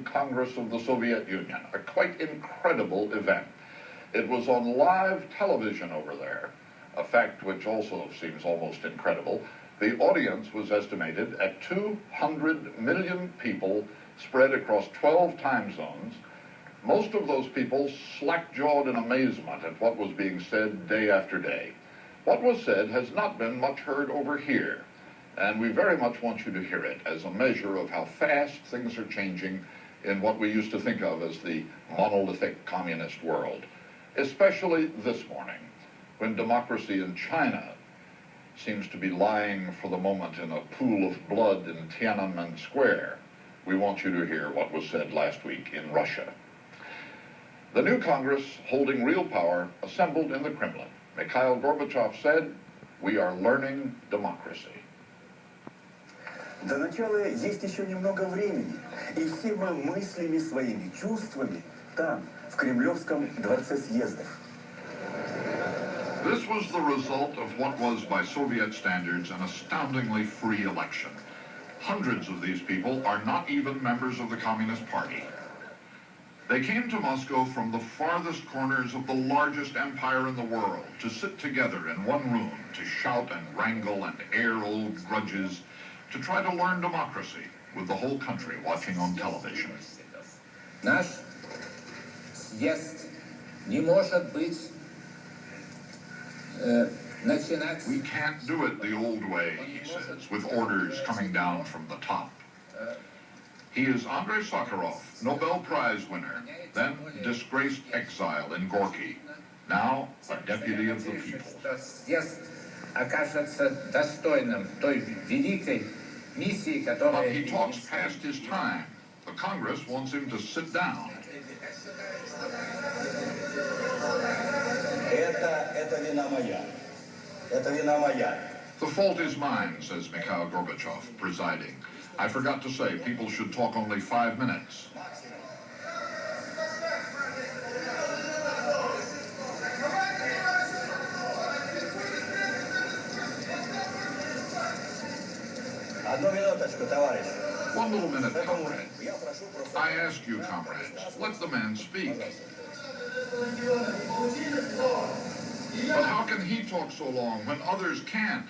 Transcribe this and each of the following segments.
new Congress of the Soviet Union, a quite incredible event. It was on live television over there, a fact which also seems almost incredible. The audience was estimated at 200 million people spread across 12 time zones. Most of those people slack-jawed in amazement at what was being said day after day. What was said has not been much heard over here, and we very much want you to hear it as a measure of how fast things are changing in what we used to think of as the monolithic communist world, especially this morning, when democracy in China seems to be lying for the moment in a pool of blood in Tiananmen Square. We want you to hear what was said last week in Russia. The new Congress, holding real power, assembled in the Kremlin. Mikhail Gorbachev said, "We are learning democracy." До начала есть еще немного времени, и все мы мыслями своими, чувствами там, в Кремлевском дворце съездов. This was the result of what was, by Soviet standards, an astoundingly free election. Hundreds of these people are not even members of the Communist Party. They came to Moscow from the farthest corners of the largest empire in the world to sit together in one room, to shout and wrangle and air old grudges, to try to learn democracy with the whole country watching on television. Наш съезд не может быть начинать. We can't do it the old way, he says, with orders coming down from the top. He is Andrei Sakharov, Nobel Prize winner, then disgraced exile in Gorky, now a deputy of the people. But he talks past his time. The Congress wants him to sit down. The fault is mine, says Mikhail Gorbachev, presiding. I forgot to say, people should talk only 5 minutes. One little minute, comrade. I ask you, comrades, let the man speak. But how can he talk so long when others can't?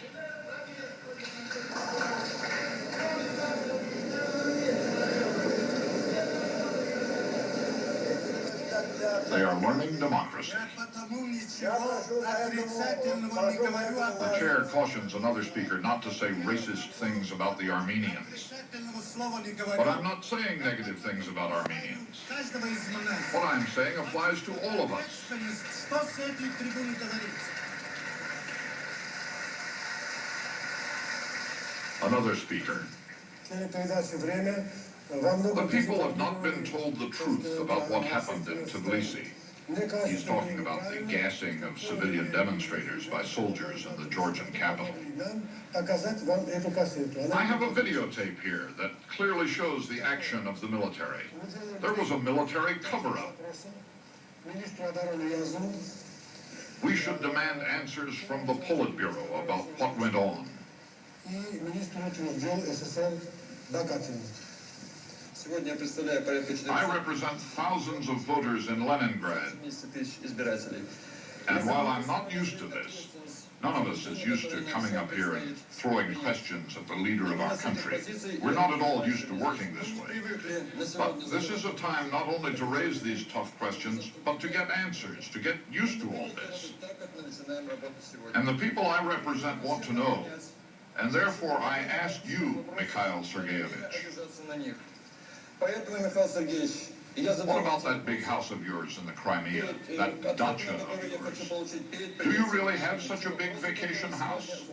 They are learning democracy. The chair cautions another speaker not to say racist things about the Armenians. But I'm not saying negative things about Armenians. What I'm saying applies to all of us. Another speaker. The people have not been told the truth about what happened in Tbilisi. He's talking about the gassing of civilian demonstrators by soldiers in the Georgian capital. I have a videotape here that clearly shows the action of the military. There was a military cover-up. We should demand answers from the Politburo about what went on. I represent thousands of voters in Leningrad. And while I'm not used to this, none of us is used to coming up here and throwing questions at the leader of our country. We're not at all used to working this way. But this is a time not only to raise these tough questions, but to get answers, to get used to all this. And the people I represent want to know. And therefore I ask you, Mikhail Sergeyevich, what about that big house of yours in the Crimea, that dacha of yours? Do you really have such a big vacation house?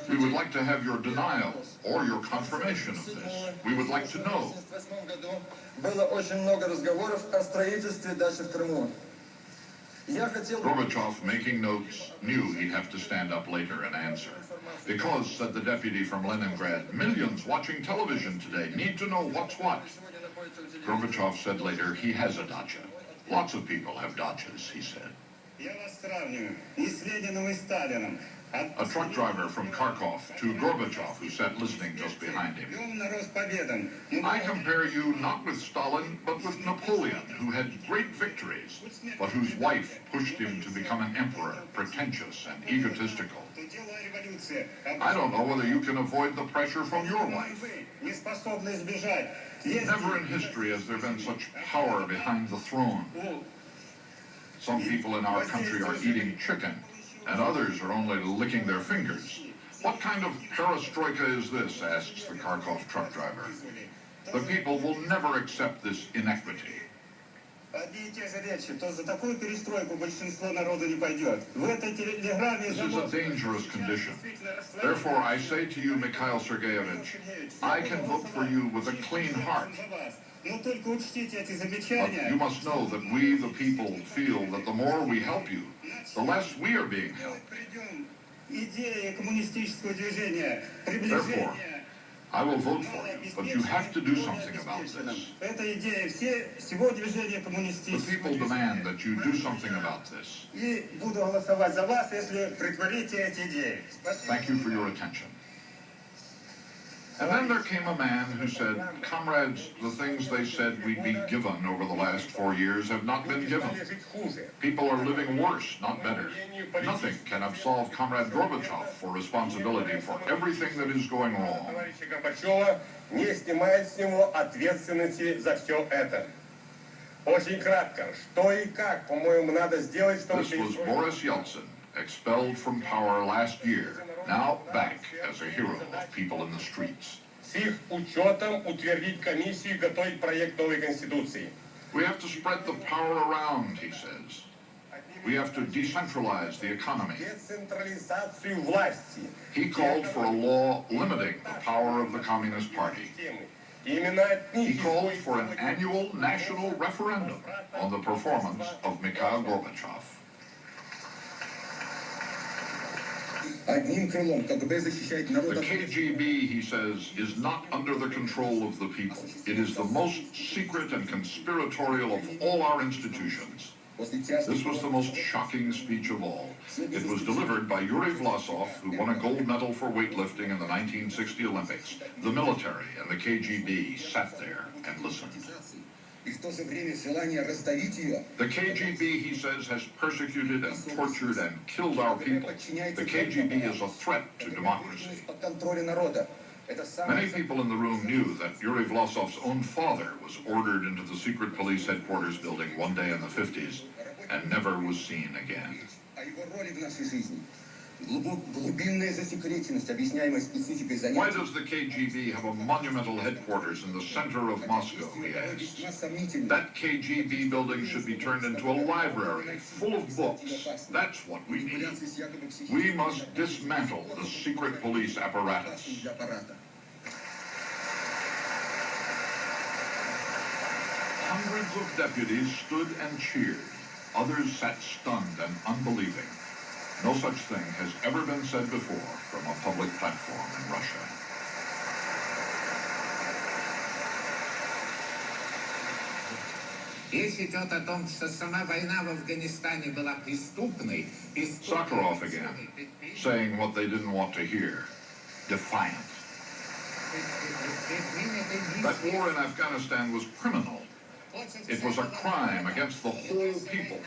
We would like to have your denial or your confirmation of this. We would like to know. Gorbachev, making notes, knew he'd have to stand up later and answer. Because, said the deputy from Leningrad, millions watching television today need to know what's what. Gorbachev said later he has a dacha. Lots of people have dachas, he said. A truck driver from Kharkov to Gorbachev, who sat listening just behind him. I compare you not with Stalin, but with Napoleon, who had great victories, but whose wife pushed him to become an emperor, pretentious and egotistical. I don't know whether you can avoid the pressure from your wife. Never in history has there been such power behind the throne. Some people in our country are eating chicken, and others are only licking their fingers. What kind of perestroika is this, asks the Kharkov truck driver. The people will never accept this inequity. This is a dangerous condition. Therefore, I say to you, Mikhail Sergeyevich, I can vote for you with a clean heart. But you must know that we, the people, feel that the more we help you, the less we are being helped. Therefore, I will vote for you, but you have to do something about this. The people demand that you do something about this. Thank you for your attention. And then there came a man who said, comrades, the things they said we'd be given over the last 4 years have not been given. People are living worse, not better. Nothing can absolve Comrade Gorbachev for responsibility for everything that is going wrong. This was Boris Yeltsin, expelled from power last year, now back as a hero of people in the streets. We have to spread the power around, he says. We have to decentralize the economy. He called for a law limiting the power of the Communist Party. He called for an annual national referendum on the performance of Mikhail Gorbachev. The KGB, he says, is not under the control of the people. It is the most secret and conspiratorial of all our institutions. This was the most shocking speech of all. It was delivered by Yuri Vlasov, who won a gold medal for weightlifting in the 1960 Olympics. The military and the KGB sat there and listened. The KGB, he says, has persecuted and tortured and killed our people. The KGB is a threat to democracy. Many people in the room knew that Yuri Vlasov's own father was ordered into the secret police headquarters building one day in the 50s and never was seen again. Why does the KGB have a monumental headquarters in the center of Moscow, he asks. That KGB building should be turned into a library full of books. That's what we need. We must dismantle the secret police apparatus. Hundreds of deputies stood and cheered. Others sat stunned and unbelieving. No such thing has ever been said before from a public platform in Russia. Sakharov again, saying what they didn't want to hear, defiant. That war in Afghanistan was criminal. It was a crime against the whole people.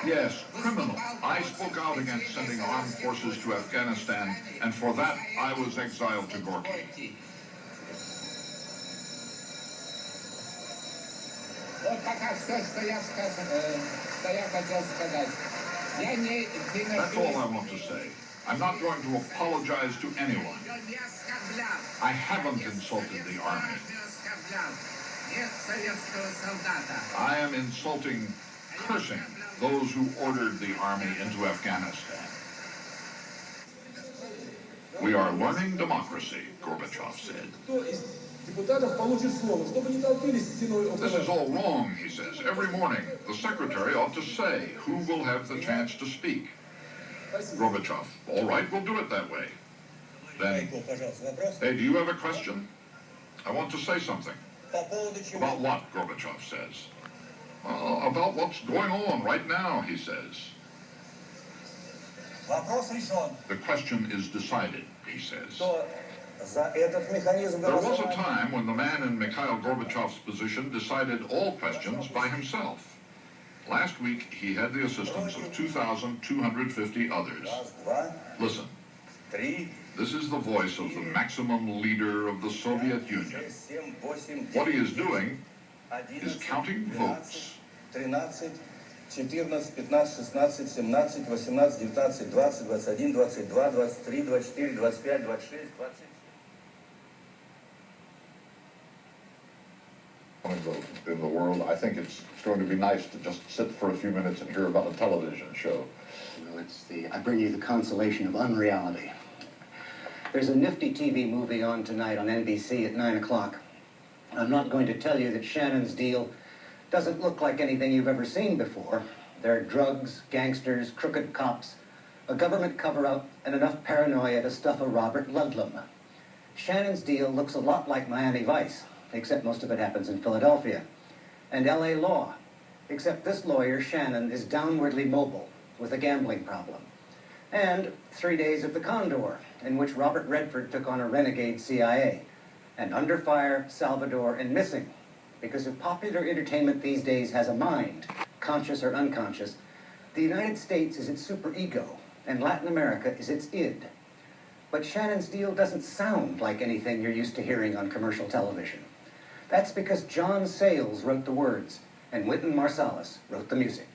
Yes, criminal. I spoke out against sending armed forces to Afghanistan, and for that I was exiled to Gorky. That's all I want to say. I'm not going to apologize to anyone. I haven't insulted the army. I am insulting, cursing those who ordered the army into Afghanistan. We are learning democracy, Gorbachev said. This is all wrong, he says. Every morning, the secretary ought to say who will have the chance to speak. Gorbachev, all right, we'll do it that way. Then, hey, do you have a question? I want to say something. About what, Gorbachev says. About what's going on right now, he says. The question is decided, he says. There was a time when the man in Mikhail Gorbachev's position decided all questions by himself. Last week, he had the assistance of 2,250 others. Listen. This is the voice of the maximum leader of the Soviet Union. What he is doing is counting votes. 13, 14, 15, 16, 17, 18, 19, 20, 21, 22, 23, 24, 25, 26, 20. Vote in the world. I think it's going to be nice to just sit for a few minutes and hear about a television show. Well, I bring you the consolation of unreality. There's a nifty TV movie on tonight on NBC at 9 o'clock. I'm not going to tell you that Shannon's deal doesn't look like anything you've ever seen before. There are drugs, gangsters, crooked cops, a government cover-up, and enough paranoia to stuff a Robert Ludlum. Shannon's deal looks a lot like Miami Vice, except most of it happens in Philadelphia, and LA Law, except this lawyer, Shannon, is downwardly mobile with a gambling problem. And 3 Days of the Condor, in which Robert Redford took on a renegade CIA, and Under Fire, Salvador, and Missing, because if popular entertainment these days has a mind, conscious or unconscious, the United States is its superego, and Latin America is its id. But Shannon's deal doesn't sound like anything you're used to hearing on commercial television. That's because John Sayles wrote the words, and Wynton Marsalis wrote the music.